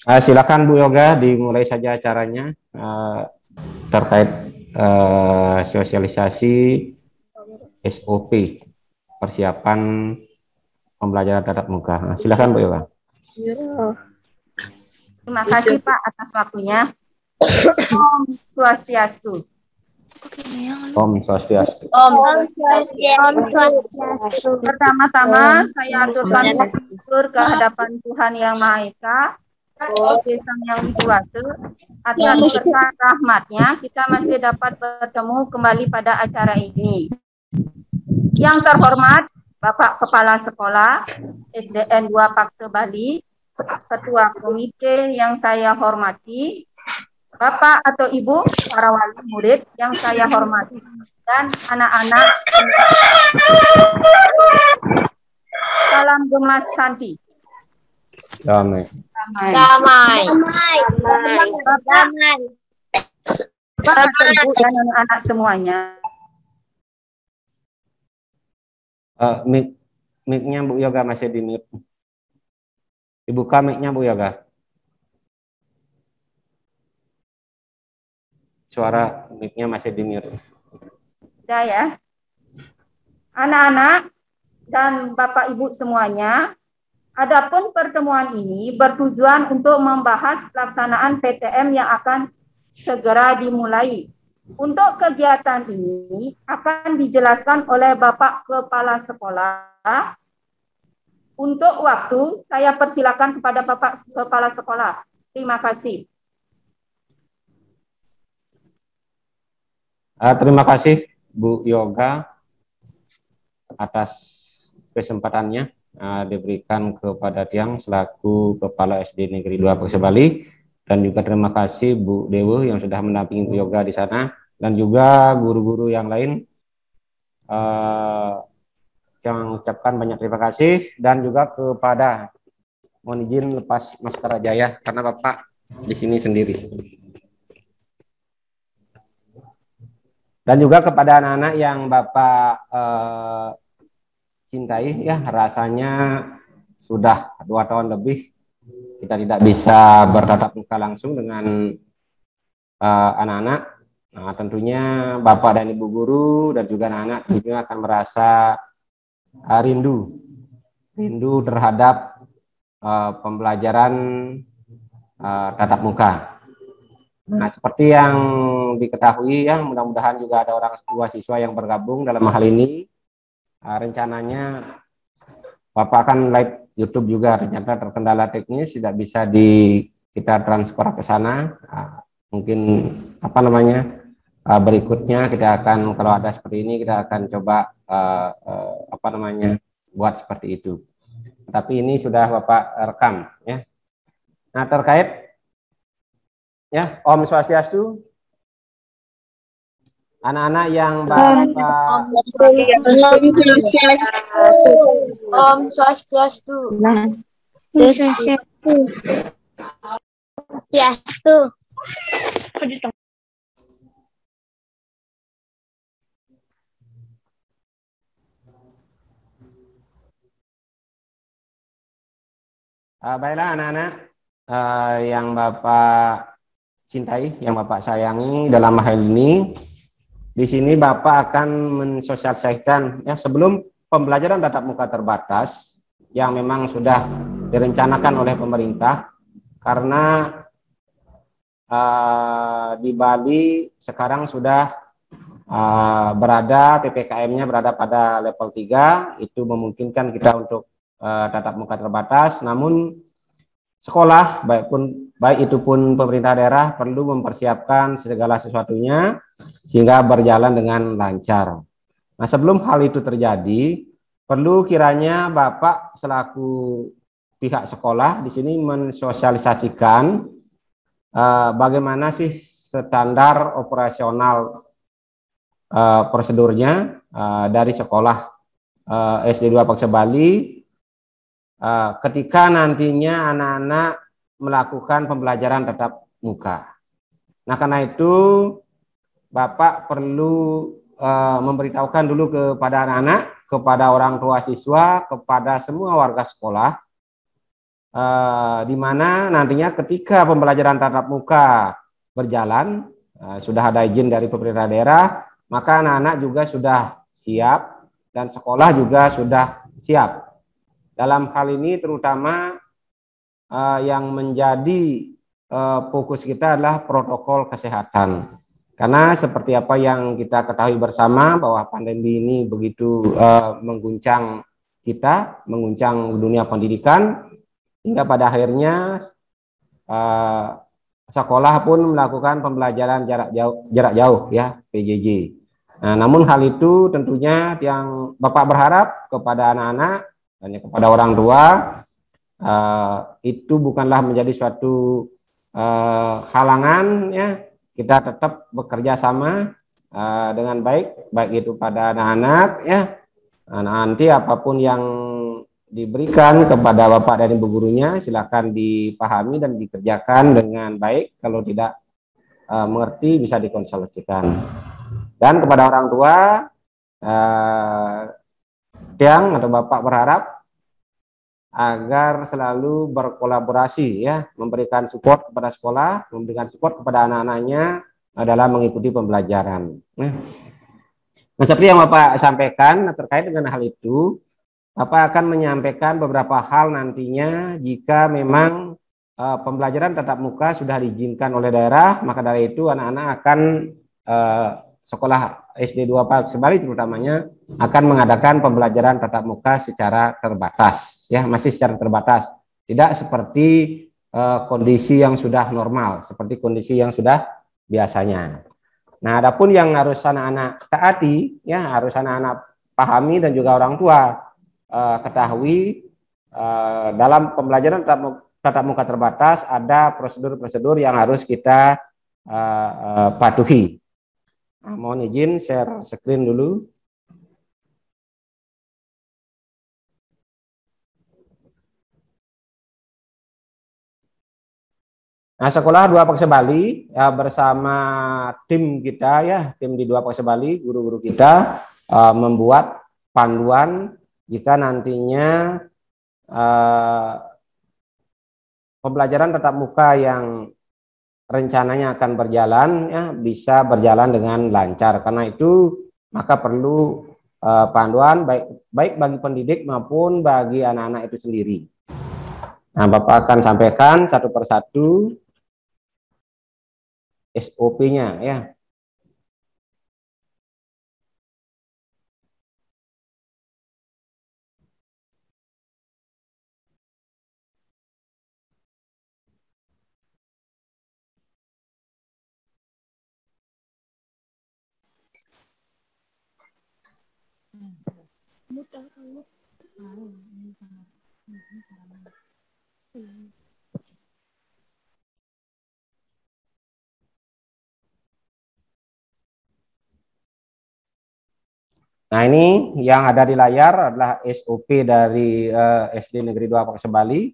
Silakan Bu Yoga, dimulai saja acaranya terkait sosialisasi SOP persiapan pembelajaran tatap muka. Silakan Bu Yoga. Terima kasih Pak atas waktunya. Om Swastiastu. Om Swastiastu. Om Swastiastu. Pertama-tama saya aturkan syukur kehadapan Tuhan Yang Maha Esa, sebagai Sang Yang Widiwasa, atas berkat rahmatnya kita masih dapat bertemu kembali pada acara ini. Yang terhormat Bapak Kepala Sekolah SDN 2 Pakse Bali, Ketua Komite yang saya hormati, Bapak atau Ibu para wali murid yang saya hormati, dan anak-anak. Salam Gemas Santi. Damai. Bapak, Ibu dan anak-anak semuanya. Mic-nya Bu Yoga masih di mute. Dibuka mic-nya Bu Yoga. Suara mic-nya masih di mute. Sudah ya. Anak-anak dan Bapak Ibu semuanya, adapun pertemuan ini bertujuan untuk membahas pelaksanaan PTM yang akan segera dimulai. Untuk kegiatan ini akan dijelaskan oleh Bapak Kepala Sekolah. Untuk waktu, saya persilakan kepada Bapak Kepala Sekolah. Terima kasih. Terima kasih Bu Yoga atas kesempatannya diberikan kepada Tiang selaku Kepala SD Negeri 2 Pakse Bali, dan juga terima kasih Bu Dewo yang sudah mendampingi Bu Yoga di sana, dan juga guru-guru yang lain yang mengucapkan banyak terima kasih, dan juga kepada, mohon izin lepas masker aja ya karena Bapak di sini sendiri. Dan juga kepada anak-anak yang Bapak cintai, ya rasanya sudah 2 tahun lebih kita tidak bisa bertatap muka langsung dengan anak-anak. Nah, tentunya Bapak dan Ibu guru dan juga anak-anak juga akan merasa rindu terhadap pembelajaran tatap muka. Nah, seperti yang diketahui ya, mudah-mudahan juga ada orang tua siswa yang bergabung dalam hal ini. Rencananya Bapak akan live YouTube juga, ternyata terkendala teknis tidak bisa kita transfer ke sana. Mungkin berikutnya kita akan, kalau ada seperti ini kita akan coba buat seperti itu. Tapi ini sudah Bapak rekam ya. Nah, terkait ya, Om Swastiastu. Anak-anak yang Bapak Om Swastiastu. Baiklah anak-anak yang Bapak cintai, yang Bapak sayangi, dalam hal ini di sini Bapak akan mensosialisasikan ya, sebelum pembelajaran tatap muka terbatas yang memang sudah direncanakan oleh pemerintah, karena di Bali sekarang sudah PPKM-nya berada pada level 3, itu memungkinkan kita untuk tatap muka terbatas. Namun sekolah baik itu pun pemerintah daerah perlu mempersiapkan segala sesuatunya sehingga berjalan dengan lancar. Nah, sebelum hal itu terjadi, perlu kiranya Bapak selaku pihak sekolah di sini mensosialisasikan bagaimana sih standar operasional prosedurnya dari sekolah SD 2 Pakse Bali ketika nantinya anak-anak melakukan pembelajaran tatap muka. Nah, karena itu Bapak perlu memberitahukan dulu kepada anak-anak, kepada orang tua siswa, kepada semua warga sekolah di mana nantinya ketika pembelajaran tatap muka berjalan, sudah ada izin dari pemerintah daerah, maka anak-anak juga sudah siap dan sekolah juga sudah siap. Dalam hal ini terutama yang menjadi fokus kita adalah protokol kesehatan. Karena seperti apa yang kita ketahui bersama bahwa pandemi ini begitu mengguncang kita, mengguncang dunia pendidikan, hingga pada akhirnya sekolah pun melakukan pembelajaran jarak jauh ya, PJJ. Nah, namun hal itu tentunya yang Bapak berharap kepada anak-anak dan kepada orang tua itu bukanlah menjadi suatu halangan ya. Kita tetap bekerja sama dengan baik itu pada anak-anak ya. Nanti apapun yang diberikan kepada Bapak dan Ibu gurunya silakan dipahami dan dikerjakan dengan baik. Kalau tidak mengerti bisa dikonsultasikan. Dan kepada orang tua, Tiang atau Bapak berharap agar selalu berkolaborasi ya, memberikan support kepada sekolah, memberikan support kepada anak-anaknya dalam mengikuti pembelajaran. Nah, seperti yang Bapak sampaikan terkait dengan hal itu, Bapak akan menyampaikan beberapa hal nantinya jika memang pembelajaran tatap muka sudah diizinkan oleh daerah, maka dari itu anak-anak akan sekolah SD 2 Pak Sebali terutamanya akan mengadakan pembelajaran tatap muka secara terbatas, ya masih secara terbatas, tidak seperti kondisi yang sudah normal, seperti kondisi yang sudah biasanya. Nah, adapun yang harus anak-anak taati, ya harus anak-anak pahami dan juga orang tua ketahui dalam pembelajaran tatap muka terbatas ada prosedur-prosedur yang harus kita patuhi. Nah, mohon izin share screen dulu. Nah, sekolah 2 Pakse Bali ya, bersama tim kita ya, tim di 2 Pakse Bali, guru-guru kita membuat panduan jika nantinya pembelajaran tatap muka yang rencananya akan berjalan ya bisa berjalan dengan lancar. Karena itu maka perlu panduan baik bagi pendidik maupun bagi anak-anak itu sendiri. Nah, Bapak akan sampaikan satu persatu SOP-nya ya. Nah, ini yang ada di layar adalah SOP dari SD Negeri 2 Pakse Bali,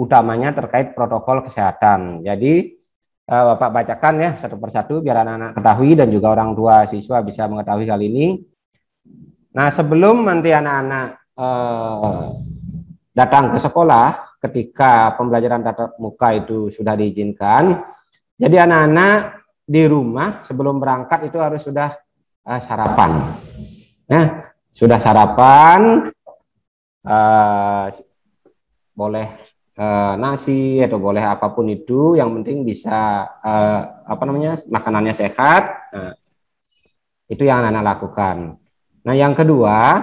utamanya terkait protokol kesehatan. Jadi Bapak bacakan ya satu persatu biar anak-anak ketahui dan juga orang tua siswa bisa mengetahui hal ini. Nah, sebelum nanti anak-anak datang ke sekolah ketika pembelajaran tatap muka itu sudah diizinkan, jadi anak-anak di rumah sebelum berangkat itu harus sudah sarapan. Nah, sudah sarapan, boleh nasi atau boleh apapun itu, yang penting bisa makanannya sehat. Nah, itu yang anak-anak lakukan. Nah, yang kedua,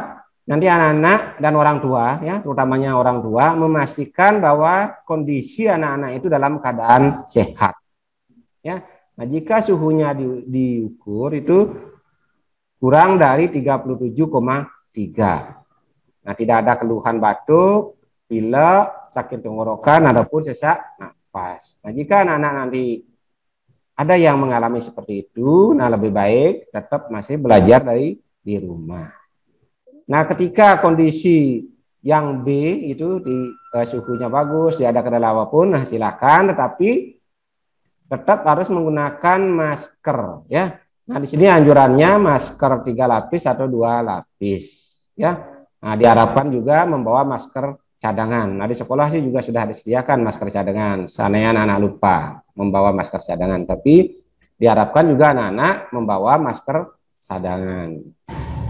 nanti anak-anak dan orang tua, ya terutamanya orang tua, memastikan bahwa kondisi anak-anak itu dalam keadaan sehat. Ya, nah jika suhunya diukur itu kurang dari 37,3. Nah, tidak ada keluhan batuk, pilek, sakit tenggorokan, ataupun sesak nafas. Nah, jika anak-anak nanti ada yang mengalami seperti itu, nah lebih baik tetap masih belajar di rumah. Nah, ketika kondisi yang B itu di suhunya bagus, tidak ada kendala apapun, nah silakan, tetapi tetap harus menggunakan masker, ya. Nah, di sini anjurannya masker 3 lapis atau 2 lapis, ya. Nah, diharapkan juga membawa masker cadangan. Nah, di sekolah sih juga sudah disediakan masker cadangan. Seandainya anak-anak lupa membawa masker cadangan, tapi diharapkan juga anak-anak membawa masker cadangan.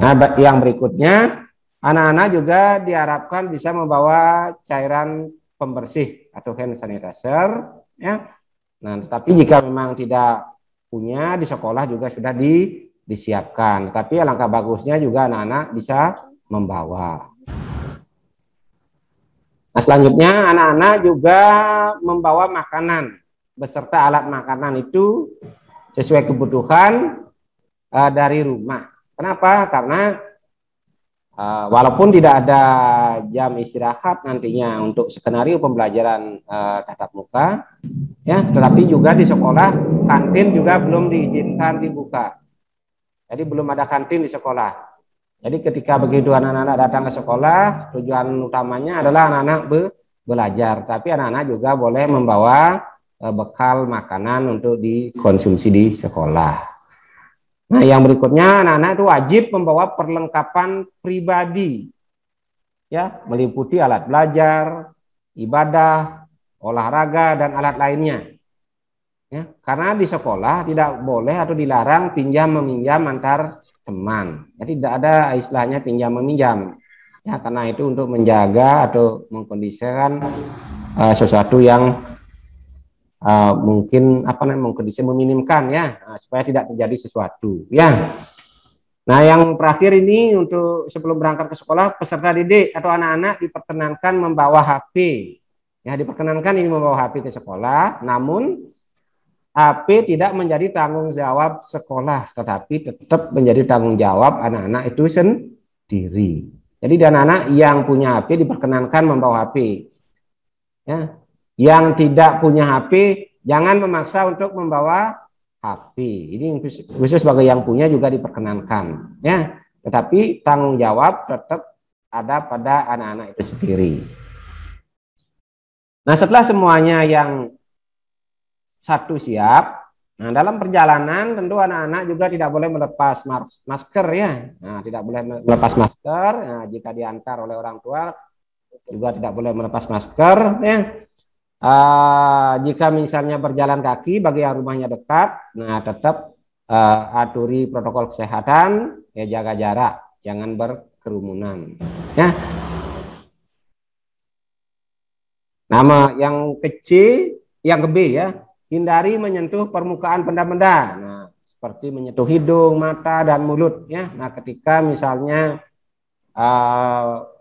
Nah, yang berikutnya, anak-anak juga diharapkan bisa membawa cairan pembersih atau hand sanitizer, ya. Nah, tetapi jika memang tidak punya, di sekolah juga sudah disiapkan. Tapi alangkah bagusnya juga anak-anak bisa membawa. Nah, selanjutnya anak-anak juga membawa makanan beserta alat makanan itu sesuai kebutuhan dari rumah. Kenapa? Karena walaupun tidak ada jam istirahat nantinya untuk skenario pembelajaran tatap muka, ya, tetapi juga di sekolah kantin juga belum diizinkan dibuka. Jadi belum ada kantin di sekolah. Jadi ketika begitu anak-anak datang ke sekolah, tujuan utamanya adalah anak-anak belajar. Tapi anak-anak juga boleh membawa bekal makanan untuk dikonsumsi di sekolah. Nah, yang berikutnya anak-anak itu wajib membawa perlengkapan pribadi. Ya, meliputi alat belajar, ibadah, olahraga, dan alat lainnya. Ya, karena di sekolah tidak boleh atau dilarang pinjam meminjam antar teman. Jadi tidak ada istilahnya pinjam meminjam. Ya, karena itu untuk menjaga atau mengkondisikan sesuatu yang mungkin mengkondisi meminimkan, ya, supaya tidak terjadi sesuatu, ya. Nah, yang terakhir ini untuk sebelum berangkat ke sekolah, peserta didik atau anak-anak diperkenankan membawa HP. Ya, diperkenankan ini membawa HP ke sekolah, namun HP tidak menjadi tanggung jawab sekolah, tetapi tetap menjadi tanggung jawab anak-anak itu sendiri. Jadi anak-anak yang punya HP diperkenankan membawa HP. Ya. Yang tidak punya HP jangan memaksa untuk membawa HP. Ini khusus bagi yang punya juga diperkenankan. Ya. Tetapi tanggung jawab tetap ada pada anak-anak itu sendiri. Nah, setelah semuanya yang satu siap, nah dalam perjalanan tentu anak-anak juga tidak boleh melepas masker, ya. Nah, tidak boleh melepas masker. Nah, jika diantar oleh orang tua juga tidak boleh melepas masker, ya. Jika misalnya berjalan kaki bagi yang rumahnya dekat, nah tetap aturi protokol kesehatan, ya, jaga jarak, jangan berkerumunan, ya. Nama yang kecil, yang ke B, ya. Hindari menyentuh permukaan benda-benda. Nah, seperti menyentuh hidung, mata, dan mulut, ya. Nah, ketika misalnya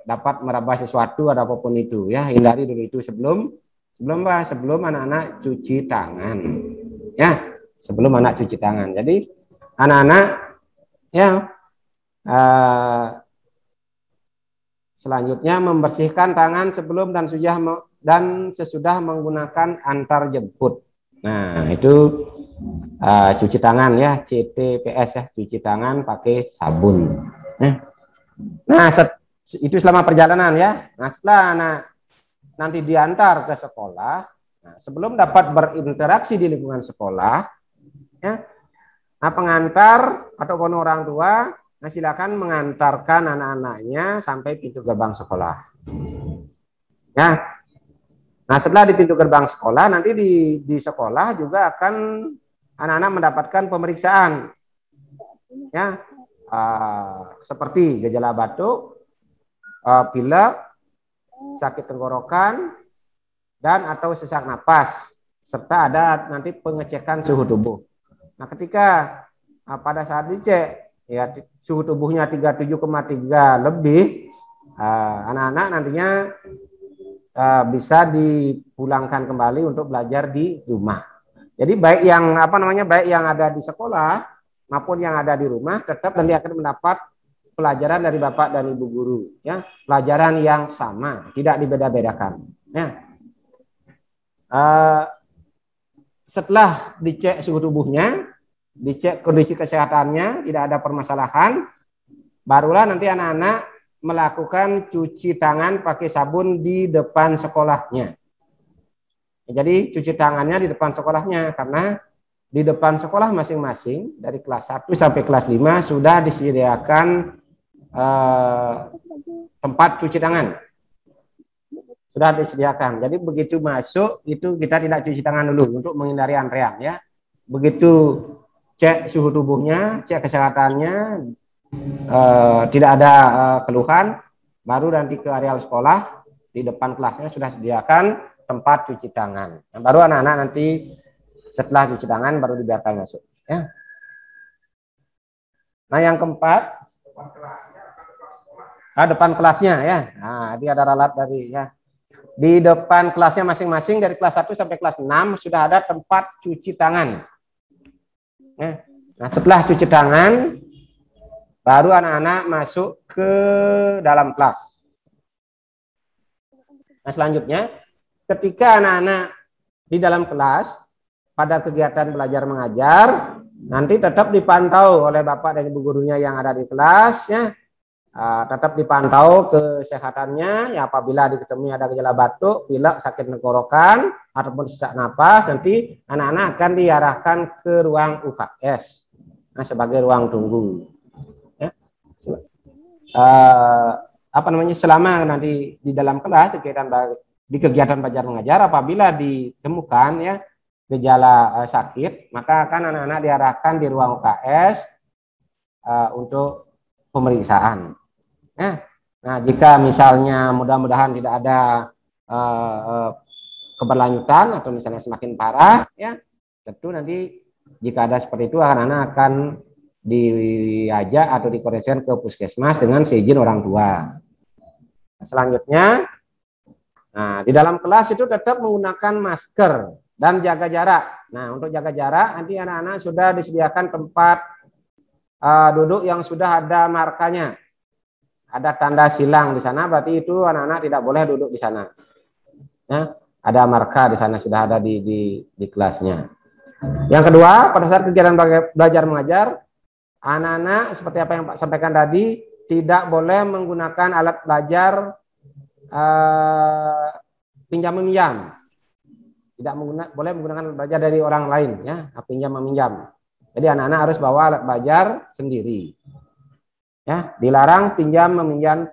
dapat meraba sesuatu atau apapun itu, ya, hindari dulu itu sebelum anak-anak cuci tangan, ya. Sebelum anak cuci tangan. Jadi anak-anak, ya, selanjutnya membersihkan tangan sebelum dan sesudah menggunakan antar jemput. Nah, itu cuci tangan, ya, CTPS, ya, cuci tangan pakai sabun. Nah, itu selama perjalanan, ya. Nah, setelah anak nanti diantar ke sekolah, nah, sebelum dapat berinteraksi di lingkungan sekolah, ya, nah, pengantar ataupun orang tua, nah, silakan mengantarkan anak-anaknya sampai pintu gerbang sekolah. Ya. Nah, setelah di pintu gerbang sekolah, nanti di sekolah juga akan anak-anak mendapatkan pemeriksaan, ya, seperti gejala batuk, pilek, sakit tenggorokan, dan atau sesak napas, serta ada nanti pengecekan suhu tubuh. Nah, ketika pada saat dicek, ya, suhu tubuhnya 37,3 lebih, anak-anak nantinya bisa dipulangkan kembali untuk belajar di rumah. Jadi baik yang baik yang ada di sekolah maupun yang ada di rumah tetap nanti akan mendapat pelajaran dari Bapak dan Ibu guru, ya, pelajaran yang sama, tidak dibeda-bedakan, ya. Setelah dicek suhu tubuhnya, dicek kondisi kesehatannya, tidak ada permasalahan, barulah nanti anak-anak melakukan cuci tangan pakai sabun di depan sekolahnya. Jadi cuci tangannya di depan sekolahnya, karena di depan sekolah masing-masing dari kelas 1 sampai kelas 5 sudah disediakan tempat cuci tangan. sudah disediakan. Jadi begitu masuk itu kita tidak cuci tangan dulu untuk menghindari antrean ya. Begitu cek suhu tubuhnya, cek kesehatannya, tidak ada keluhan, baru nanti ke areal sekolah, di depan kelasnya sudah sediakan tempat cuci tangan. Nah, baru anak-anak nanti setelah cuci tangan baru dibiarkan masuk. Ya. Nah yang keempat, depan kelasnya ya. Nah, ini ada ralat dari ya. Di depan kelasnya masing-masing dari kelas 1 sampai kelas 6 sudah ada tempat cuci tangan. Nah, setelah cuci tangan, baru anak-anak masuk ke dalam kelas. Nah, selanjutnya, ketika anak-anak di dalam kelas, pada kegiatan belajar mengajar, nanti tetap dipantau oleh Bapak dan Ibu gurunya yang ada di kelas, ya. Tetap dipantau kesehatannya, ya apabila diketemui ada gejala batuk, pilek, sakit tenggorokan, ataupun sesak napas, nanti anak-anak akan diarahkan ke ruang UKS, nah, sebagai ruang tunggu. Ya. Selama nanti di dalam kelas di kegiatan belajar mengajar, apabila ditemukan ya gejala sakit, maka akan anak-anak diarahkan di ruang UKS untuk pemeriksaan. Nah, jika misalnya mudah-mudahan tidak ada keberlanjutan atau misalnya semakin parah, ya tentu nanti jika ada seperti itu anak-anak akan diajak atau dikoreksikan ke puskesmas dengan seizin orang tua. Nah, selanjutnya, nah di dalam kelas itu tetap menggunakan masker dan jaga jarak. Nah, untuk jaga jarak nanti anak-anak sudah disediakan tempat duduk yang sudah ada markanya. Ada tanda silang di sana, berarti itu anak-anak tidak boleh duduk di sana. Ya, ada marka di sana sudah ada di kelasnya. Yang kedua, pada saat kegiatan belajar mengajar, anak-anak seperti apa yang Pak sampaikan tadi, tidak boleh menggunakan alat belajar pinjam meminjam. Tidak boleh menggunakan alat belajar dari orang lain, ya, pinjam meminjam. Jadi anak-anak harus bawa alat belajar sendiri. Ya, dilarang pinjam meminjam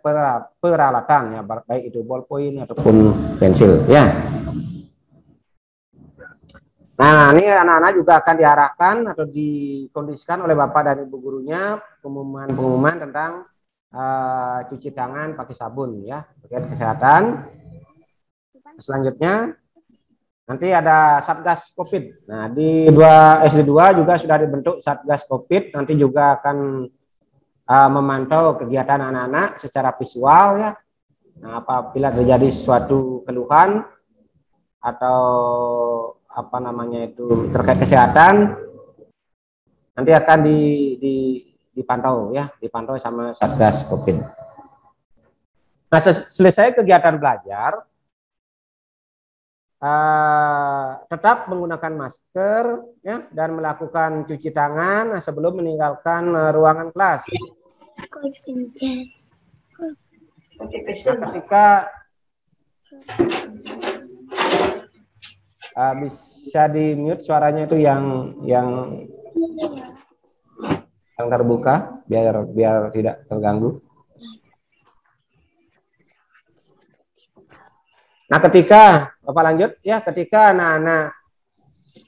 peralatan ya, baik itu ballpoint ataupun pensil ya. Nah, ini anak-anak juga akan diarahkan atau dikondisikan oleh Bapak dan Ibu gurunya pengumuman tentang cuci tangan pakai sabun ya, terkait kesehatan. Selanjutnya nanti ada Satgas Covid. Nah, di SD2 juga sudah dibentuk Satgas Covid, nanti juga akan memantau kegiatan anak-anak secara visual ya. Nah, apabila terjadi suatu keluhan atau apa namanya itu terkait kesehatan, nanti akan dipantau ya, dipantau sama Satgas Covid. Nah, selesai kegiatan belajar, tetap menggunakan masker ya, dan melakukan cuci tangan sebelum meninggalkan ruangan kelas. Nah, ketika bisa di mute suaranya itu yang terbuka biar tidak terganggu. Nah, ketika Bapak lanjut ya, ketika anak-anak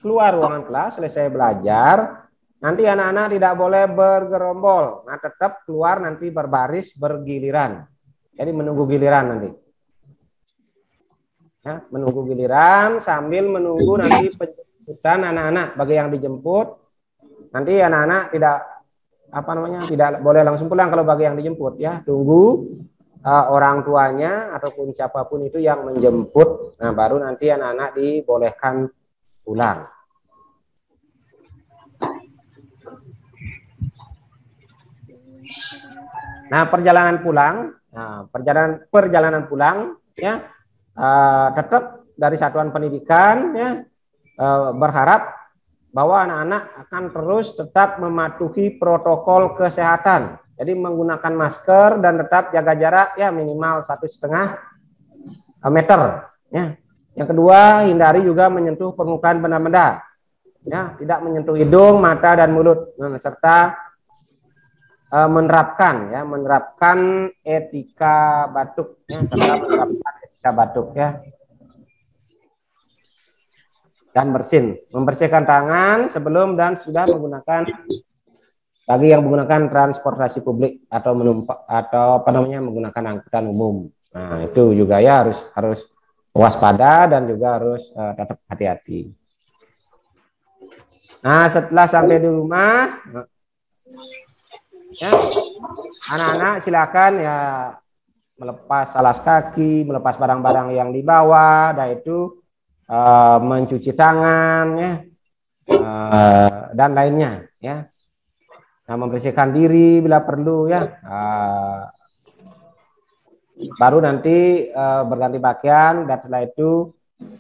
keluar ruangan kelas selesai belajar, nanti anak-anak tidak boleh bergerombol. Nah, tetap keluar nanti berbaris bergiliran. Jadi menunggu giliran nanti. Ya, menunggu giliran sambil menunggu nanti penjemputan anak-anak. Bagi yang dijemput, nanti anak-anak tidak boleh langsung pulang kalau bagi yang dijemput ya. Tunggu orang tuanya ataupun siapapun itu yang menjemput, nah baru nanti anak-anak dibolehkan pulang. Nah, perjalanan pulang ya, tetap dari satuan pendidikan ya, berharap bahwa anak-anak akan terus tetap mematuhi protokol kesehatan. Jadi menggunakan masker dan tetap jaga jarak ya minimal 1,5 meter. Ya. Yang kedua, hindari juga menyentuh permukaan benda-benda. Ya, tidak menyentuh hidung, mata dan mulut. Nah, serta menerapkan etika batuk. Ya, serta menerapkan etika kita batuk ya. Dan membersihkan tangan sebelum dan sudah menggunakan, bagi yang menggunakan transportasi publik atau menggunakan angkutan umum. Nah, itu juga ya harus waspada dan juga harus tetap hati-hati. Nah, setelah sampai di rumah, ya, anak-anak silakan ya melepas alas kaki, melepas barang-barang yang dibawa, dan itu mencuci tangan ya, dan lainnya ya. Nah, membersihkan diri bila perlu ya. Baru nanti berganti pakaian, dan setelah itu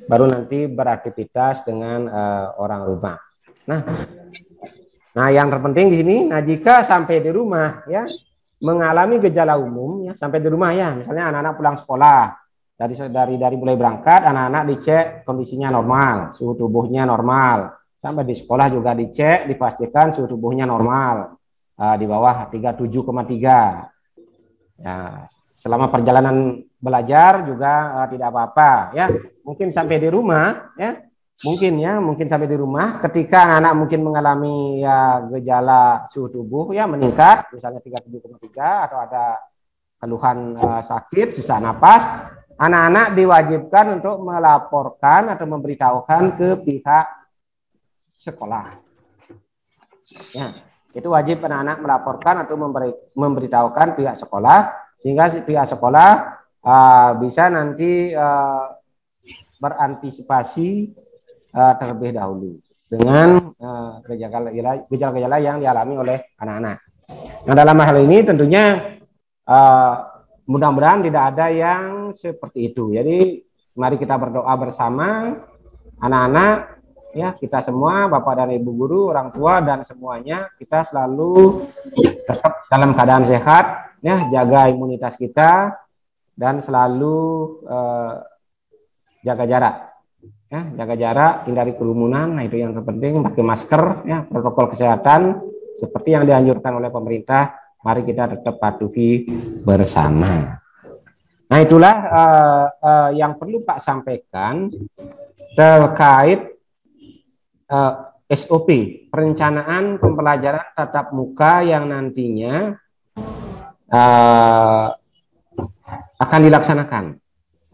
baru nanti beraktivitas dengan orang rumah. Nah, yang terpenting di sini, nah jika sampai di rumah ya mengalami gejala umum ya, sampai di rumah ya, misalnya anak-anak pulang sekolah, dari mulai berangkat anak-anak dicek kondisinya normal, suhu tubuhnya normal, sampai di sekolah juga dicek, dipastikan suhu tubuhnya normal, di bawah 37,3. ya, selama perjalanan belajar juga tidak apa-apa ya, mungkin sampai di rumah ya, mungkin sampai di rumah ketika anak-anak mungkin mengalami ya gejala suhu tubuh ya meningkat, misalnya 37,3, atau ada keluhan sakit, sesak napas, anak-anak diwajibkan untuk melaporkan atau memberitahukan ke pihak sekolah. Ya, itu wajib anak-anak melaporkan atau memberitahukan pihak sekolah, sehingga pihak sekolah bisa nanti berantisipasi terlebih dahulu dengan gejala-gejala yang dialami oleh anak-anak. Nah, dalam hal ini tentunya mudah-mudahan tidak ada yang seperti itu. Jadi mari kita berdoa bersama anak-anak ya, kita semua, Bapak dan Ibu guru, orang tua dan semuanya, kita selalu tetap dalam keadaan sehat ya, jaga imunitas kita dan selalu jaga jarak ya, jaga jarak, hindari kerumunan. Nah, itu yang terpenting, pakai masker ya, protokol kesehatan seperti yang dianjurkan oleh pemerintah, mari kita tetap patuhi bersama. Nah, itulah yang perlu Pak sampaikan terkait SOP perencanaan pembelajaran tatap muka yang nantinya akan dilaksanakan.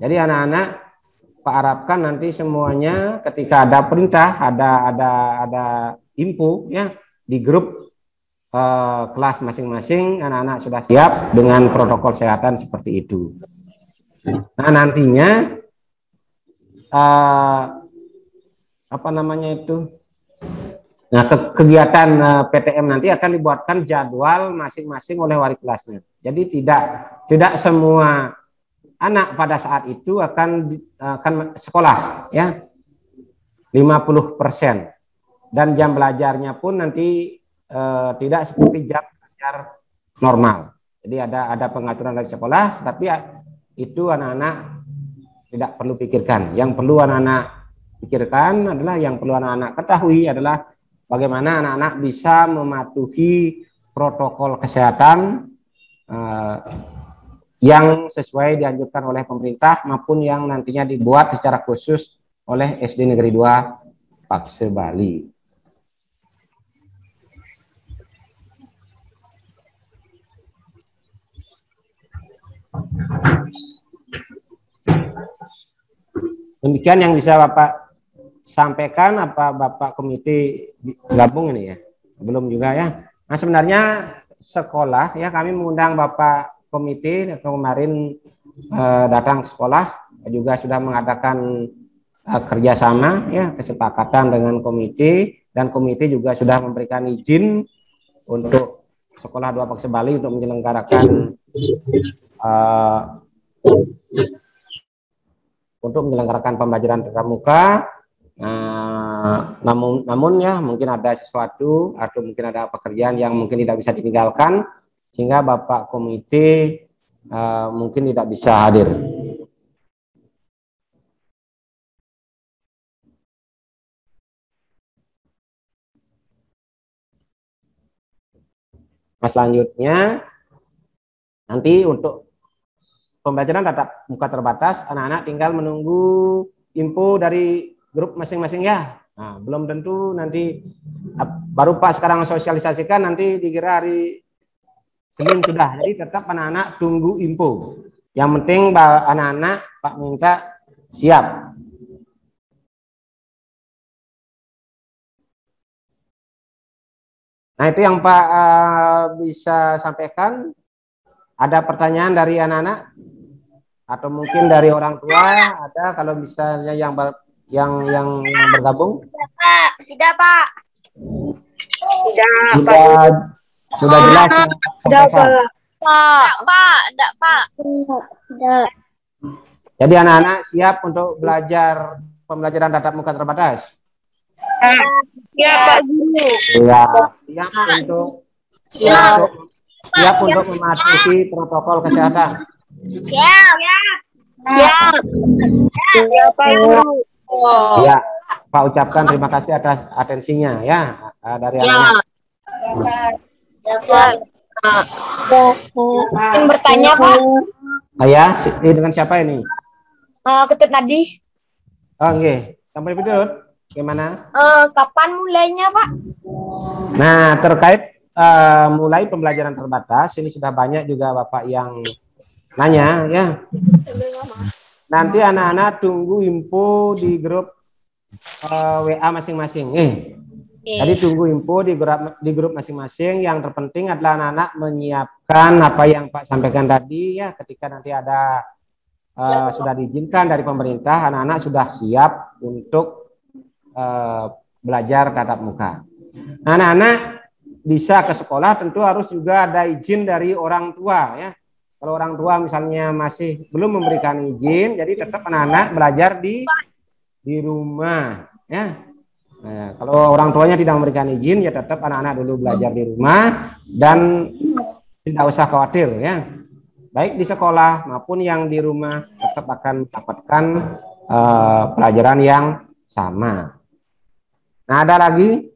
Jadi anak-anak Pak harapkan nanti semuanya ketika ada perintah, ada info ya di grup kelas masing-masing, anak-anak sudah siap dengan protokol kesehatan seperti itu. Nah, nantinya apa namanya itu? Nah, kegiatan PTM nanti akan dibuatkan jadwal masing-masing oleh wali kelasnya. Jadi tidak semua anak pada saat itu akan sekolah ya, 50%, dan jam belajarnya pun nanti tidak seperti jam belajar normal. Jadi ada pengaturan dari sekolah, tapi itu anak-anak tidak perlu pikirkan. Yang perlu anak-anak pikirkan adalah, yang perlu anak-anak ketahui adalah bagaimana anak-anak bisa mematuhi protokol kesehatan yang sesuai dianjurkan oleh pemerintah maupun yang nantinya dibuat secara khusus oleh SD Negeri 2 Paksebali. Bali. Demikian yang bisa Bapak sampaikan. Apa Bapak komite gabung ini ya? Belum juga ya. Nah, sebenarnya sekolah ya, kami mengundang Bapak komite kemarin datang ke sekolah, juga sudah mengadakan kerjasama ya, kesepakatan dengan komite, dan komite juga sudah memberikan izin untuk sekolah 2 Paksebali untuk menyelenggarakan pembelajaran tatap muka. Namun ya, mungkin ada sesuatu atau mungkin ada pekerjaan yang mungkin tidak bisa ditinggalkan, sehingga Bapak komite mungkin tidak bisa hadir. Nah, selanjutnya nanti untuk pembelajaran tatap muka terbatas, anak-anak tinggal menunggu info dari grup masing-masing ya. Nah, belum tentu nanti baru Pak sekarang sosialisasikan, nanti dikira hari Senin sudah. Jadi tetap anak-anak tunggu info. Yang penting anak-anak Pak minta siap. Nah, itu yang Pak bisa sampaikan. Ada pertanyaan dari anak-anak atau mungkin dari orang tua? Ada kalau misalnya yang bergabung? Tidak, Pak. Sudah jelas? Tidak, Pak. Pak. Jadi anak-anak siap untuk belajar pembelajaran tatap muka terbatas? Ya, Pak Guru. Siap untuk mematuhi protokol kesehatan. Ya, Pak Guru. Ya, Pak ucapkan terima kasih atas atensinya ya dari anak. Yang bertanya, Pak. Ya, dengan siapa ini? Ketut Nadi. Oh, nggih. Sampai Ketut, gimana? Kapan mulainya, Pak? Nah, terkait mulai pembelajaran terbatas, ini sudah banyak juga Bapak yang nanya ya. Nanti anak-anak tunggu info di grup WA masing-masing. Jadi tunggu info di grup masing-masing. Yang terpenting adalah anak-anak menyiapkan apa yang Pak sampaikan tadi ya. Ketika nanti ada sudah diizinkan dari pemerintah, anak-anak sudah siap untuk belajar tatap muka. Anak-anak bisa ke sekolah tentu harus juga ada izin dari orang tua ya. Kalau orang tua misalnya masih belum memberikan izin, jadi tetap anak-anak belajar di rumah ya. Nah, kalau orang tuanya tidak memberikan izin, ya tetap anak-anak dulu belajar di rumah dan tidak usah khawatir ya. Baik di sekolah maupun yang di rumah tetap akan mendapatkan pelajaran yang sama. Nah, ada lagi?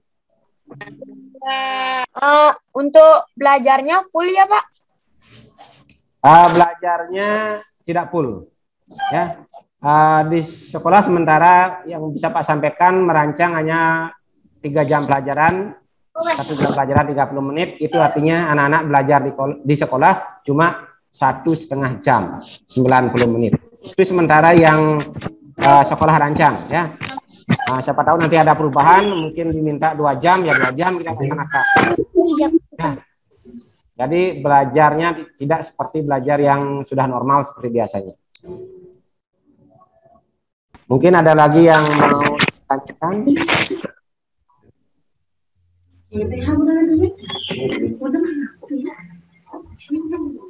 Untuk belajarnya full ya, Pak? Belajarnya tidak full ya. Di sekolah sementara yang bisa Pak sampaikan merancang hanya 3 jam pelajaran, 1 jam pelajaran 30 menit, itu artinya anak-anak belajar di sekolah cuma 1,5 jam 90 menit. Itu sementara yang sekolah rancang ya. Siapa tahu nanti ada perubahan, mungkin diminta 2 jam ya 2 jam kita laksanakan. Nah, jadi belajarnya tidak seperti belajar yang sudah normal seperti biasanya. Mungkin ada lagi yang mau ditanyakan?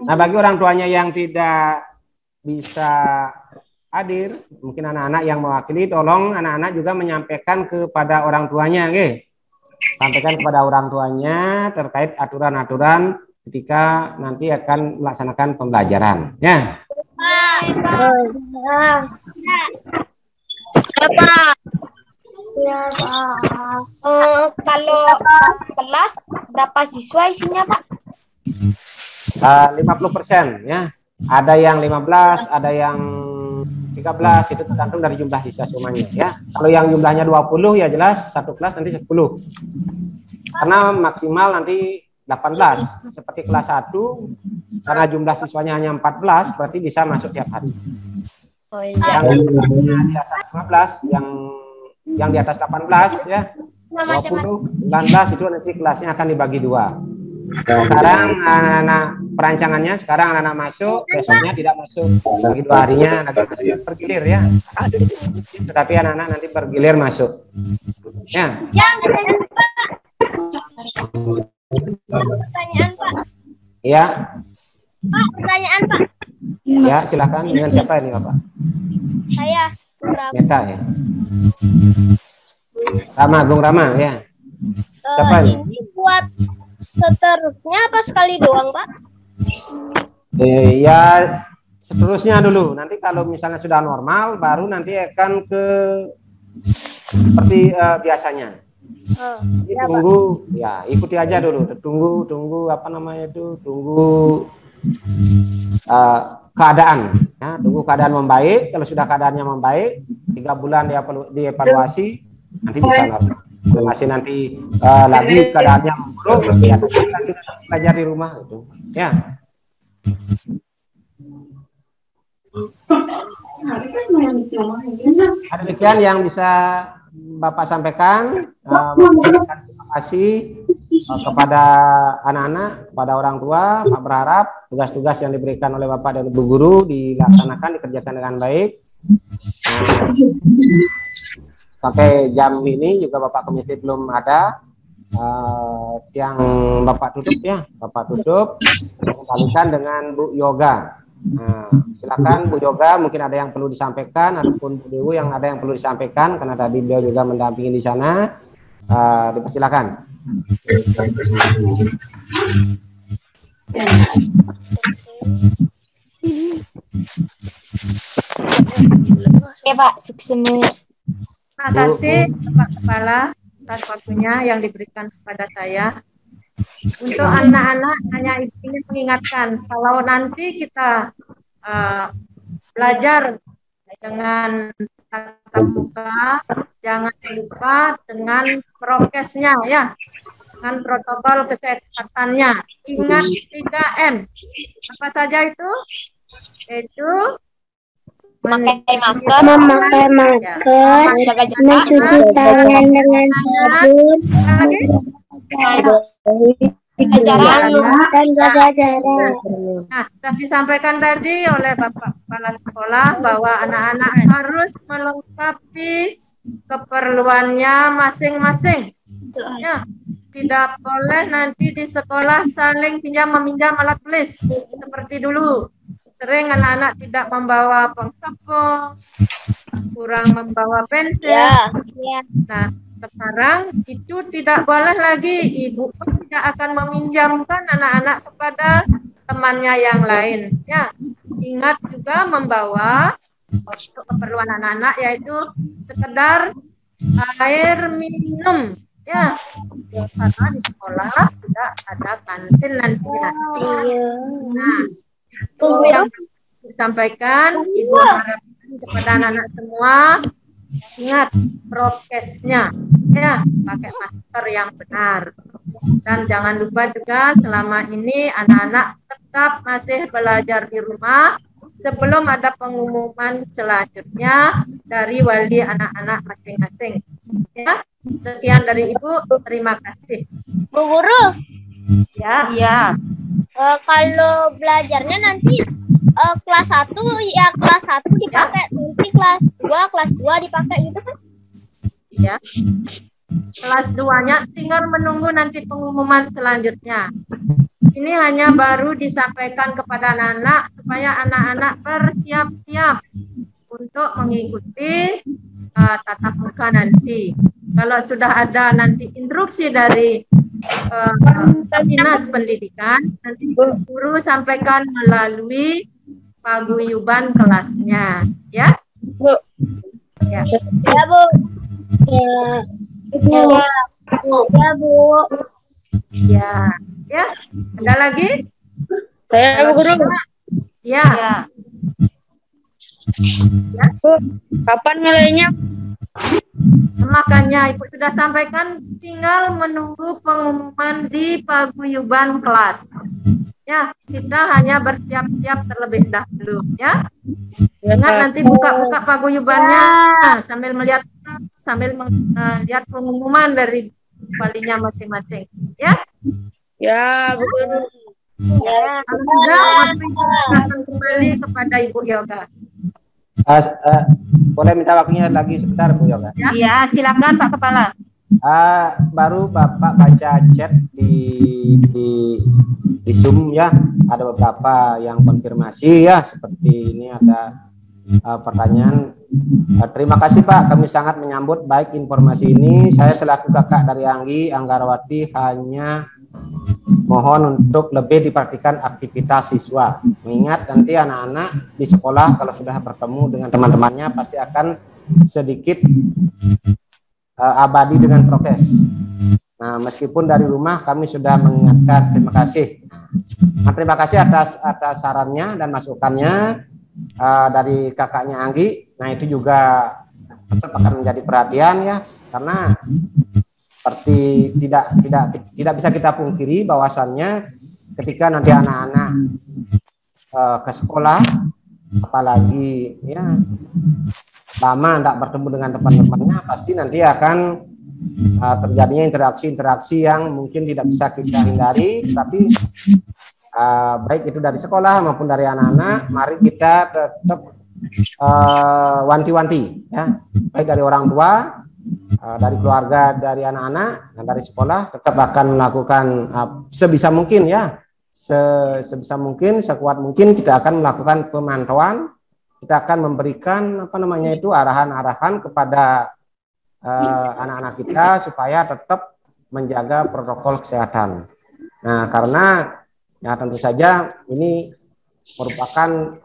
Nah, bagi orang tuanya yang tidak bisa hadir, mungkin anak-anak yang mewakili, tolong anak-anak juga menyampaikan kepada orang tuanya, nggih. Sampaikan kepada orang tuanya terkait aturan-aturan ketika nanti akan melaksanakan pembelajaran, ya. Kalau kelas berapa siswa isinya, Pak? 50% ya. Ada yang 15, ada yang 13, itu tergantung dari jumlah siswa semuanya ya. Kalau yang jumlahnya 20 ya jelas satu kelas nanti 10. Karena maksimal nanti 18. Seperti kelas 1 karena jumlah siswanya hanya 14 berarti bisa masuk tiap hari. Oh iya. Yang di atas 15, yang di atas 18 ya. 20, 19 itu nanti kelasnya akan dibagi 2. Sekarang anak-anak perancangannya, sekarang anak-anak masuk, besoknya tidak masuk, bagi 2 harinya nanti bergilir ya. Tetapi anak-anak nanti bergilir masuk. Ya. Pertanyaan, Pak. Ya. Pak, pertanyaan, Pak. Ya, silakan. Dengan siapa ini, Bapak? Saya. Meta ya. Rama, Agung Rama ya. Siapa ini? Ini buat seterusnya apa sekali doang, Pak? Ya, seterusnya dulu. Nanti kalau misalnya sudah normal, baru nanti akan ke seperti biasanya. Jadi tunggu, ya ikuti aja dulu. Tunggu apa namanya itu? Tunggu keadaan, ya, tunggu keadaan membaik. Kalau sudah keadaannya membaik, 3 bulan dia perlu dievaluasi, nanti bisa normal. Masih nanti lagi keadaannya memburuk, ya, kita belajar di rumah itu, ya. Demikian yang bisa Bapak sampaikan. Terima kasih kepada anak-anak, kepada orang tua. Pak berharap tugas-tugas yang diberikan oleh Bapak dan Ibu guru dilaksanakan, dikerjakan dengan baik. Sampai jam ini juga Bapak komite belum ada. Yang Bapak tutup ya, Bapak tutup. Kembalikan dengan Bu Yoga. Silakan Bu Yoga, mungkin ada yang perlu disampaikan, ataupun Bu Dewi yang ada yang perlu disampaikan, karena tadi beliau juga mendampingi di sana. Dipersilakan. Oke Pak, sukses semua. Terima kasih Pak Kepala atas waktunya yang diberikan kepada saya. Untuk anak-anak hanya ingin mengingatkan, kalau nanti kita belajar dengan tatap muka, jangan lupa dengan prokesnya ya, dengan protokol kesehatannya. Ingat 3M. Apa saja itu? Itu memakai masker, mencuci tangan dengan sabun, dan jaga jarak. Nah, sudah disampaikan tadi oleh Bapak Kepala Sekolah bahwa anak-anak harus melengkapi keperluannya masing-masing. Ya, tidak boleh nanti di sekolah saling pinjam-meminjam alat tulis seperti dulu. Sering anak-anak tidak membawa pengepul, kurang membawa pensil. Ya. Nah, sekarang itu tidak boleh lagi. Ibu pun tidak akan meminjamkan anak-anak kepada temannya yang lain. Ya, ingat juga membawa untuk keperluan anak-anak, yaitu sekedar air minum. Ya, karena di sekolah tidak ada kantin nantinya. Nah, itu yang disampaikan Ibu harapkan kepada anak-anak semua. Ingat prokesnya, ya, pakai masker yang benar. Dan jangan lupa juga selama ini anak-anak tetap masih belajar di rumah sebelum ada pengumuman selanjutnya dari wali anak-anak masing-masing. Ya, sekian dari Ibu, terima kasih. Bu Guru, Ya, Iya. kalau belajarnya nanti kelas 1 ya kelas 1 dipakai, nanti kelas 2 dipakai gitu kan? ya. Kelas 2-nya tinggal menunggu nanti pengumuman selanjutnya. Ini hanya baru disampaikan kepada anak-anak supaya anak-anak bersiap-siap untuk mengikuti tatap muka nanti. Kalau sudah ada nanti instruksi dari Dinas Pendidikan, nanti guru sampaikan melalui paguyuban kelasnya, ya. Bu. Ya. Ya Bu. Ya Bu. Ya. Ya. Ada lagi? Saya Bu Guru. Ya. Ya. Bu, kapan nilainya? Makanya Ibu sudah sampaikan, tinggal menunggu pengumuman di paguyuban kelas. Ya, kita hanya bersiap-siap terlebih dahulu, ya. Ingat nanti buka-buka paguyubannya sambil melihat pengumuman dari walinya masing-masing, ya. Ya, Bu Guru. Ya. Kalau sudah, akan kembali kepada Ibu Yoga. Boleh minta waktunya lagi sebentar Bu Yoga? Iya, silakan Pak Kepala. Baru Bapak baca chat di Zoom ya, ada beberapa yang konfirmasi ya, seperti ini ada pertanyaan. Terima kasih Pak, kami sangat menyambut baik informasi ini. Saya selaku kakak dari Anggi Anggarawati hanya mohon untuk lebih diperhatikan aktivitas siswa. Mengingat nanti anak-anak di sekolah kalau sudah bertemu dengan teman-temannya pasti akan sedikit abadi dengan prokes. Nah, meskipun dari rumah kami sudah mengingatkan, terima kasih. Nah, terima kasih atas sarannya dan masukannya dari kakaknya Anggi. Nah, itu juga tetap akan menjadi perhatian ya, karena seperti tidak bisa kita pungkiri bahwasannya ketika nanti anak-anak ke sekolah, apalagi ya lama tidak bertemu dengan teman-temannya, pasti nanti akan terjadinya interaksi-interaksi yang mungkin tidak bisa kita hindari. Tapi baik itu dari sekolah maupun dari anak-anak, mari kita tetap wanti-wanti ya, baik dari orang tua, dari keluarga, dari anak-anak, dan dari sekolah, tetap akan melakukan sebisa mungkin ya, sebisa mungkin, sekuat mungkin kita akan melakukan pemantauan. Kita akan memberikan arahan-arahan kepada anak-anak kita supaya tetap menjaga protokol kesehatan. Nah, karena ya tentu saja ini merupakan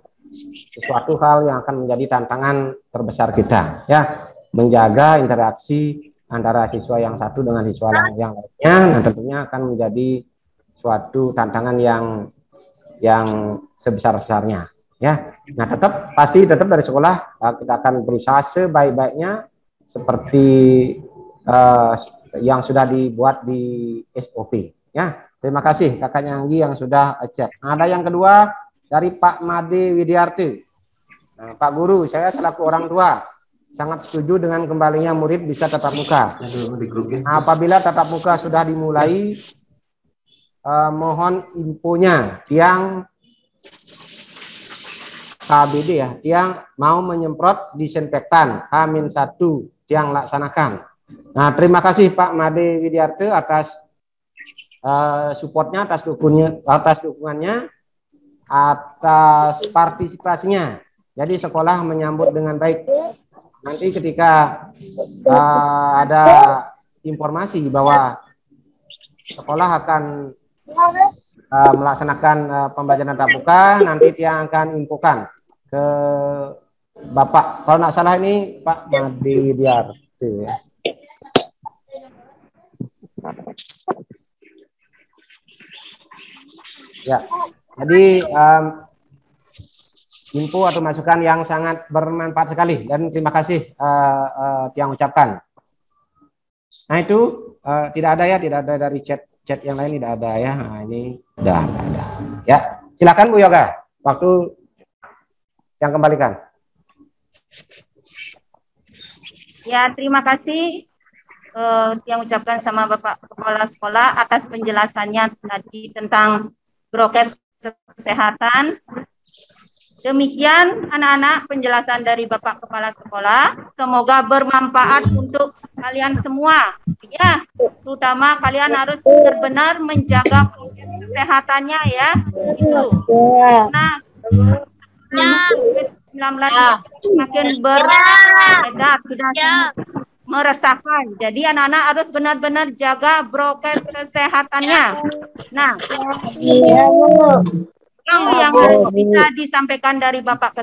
sesuatu hal yang akan menjadi tantangan terbesar kita ya, menjaga interaksi antara siswa yang satu dengan siswa yang lainnya. Nah, tentunya akan menjadi suatu tantangan yang sebesar-besarnya ya. Nah, pasti tetap dari sekolah kita akan berusaha sebaik-baiknya seperti yang sudah dibuat di SOP ya. Terima kasih kakaknya Anggi yang sudah chat. Nah, ada yang kedua dari Pak Made Widiarti. Nah, Pak Guru, saya selaku orang tua sangat setuju dengan kembalinya murid bisa tatap muka. Nah, apabila tatap muka sudah dimulai, mohon infonya tiang KBD ya, tiang mau menyemprot disinfektan H-1 tiang laksanakan. Nah, terima kasih Pak Made Widiarti atas supportnya, atas dukungannya, atas partisipasinya. Jadi sekolah menyambut dengan baik. Nanti ketika ada informasi bahwa sekolah akan melaksanakan pembelajaran tatap muka, nanti dia akan infokan ke Bapak. Kalau nggak salah ini Pak Made Widiarti ya. Ya, jadi info atau masukan yang sangat bermanfaat sekali dan terima kasih yang ucapkan. Nah, itu tidak ada ya, tidak ada dari chat yang lain, tidak ada ya. Nah, ini sudah ada. Ya, silakan Bu Yoga, waktu yang kembalikan. Ya, terima kasih yang ucapkan sama Bapak Kepala Sekolah atas penjelasannya tadi tentang prokes kesehatan. Demikian anak-anak penjelasan dari Bapak Kepala Sekolah. Semoga bermanfaat untuk kalian semua. Ya, terutama kalian harus benar-benar menjaga prokes kesehatannya ya. Itu. Nah, COVID-19 semakin beredar, sudah meresahkan. Jadi anak-anak harus benar-benar jaga prokes kesehatannya. Nah, yang bisa disampaikan dari Bapak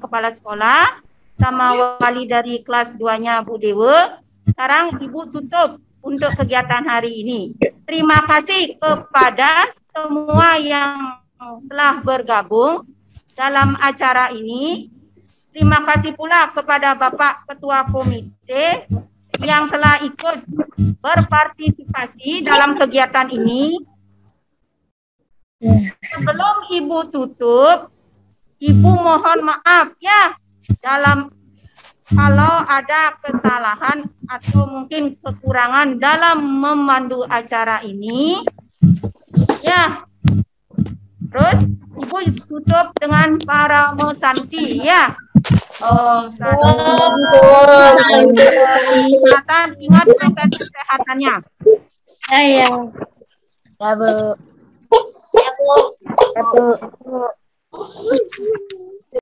Kepala Sekolah sama wali dari kelas 2-nya Bu Dewa. Sekarang Ibu tutup untuk kegiatan hari ini. Terima kasih kepada semua yang telah bergabung dalam acara ini. Terima kasih pula kepada Bapak Ketua Komite yang telah ikut berpartisipasi dalam kegiatan ini. Sebelum Ibu tutup, Ibu mohon maaf ya kalau ada kesalahan atau mungkin kekurangan dalam memandu acara ini. Ya. Terus Ibu tutup dengan para Mosanti ya. Ingat prokes kesehatannya. Ya, Bu. Ya, Bu.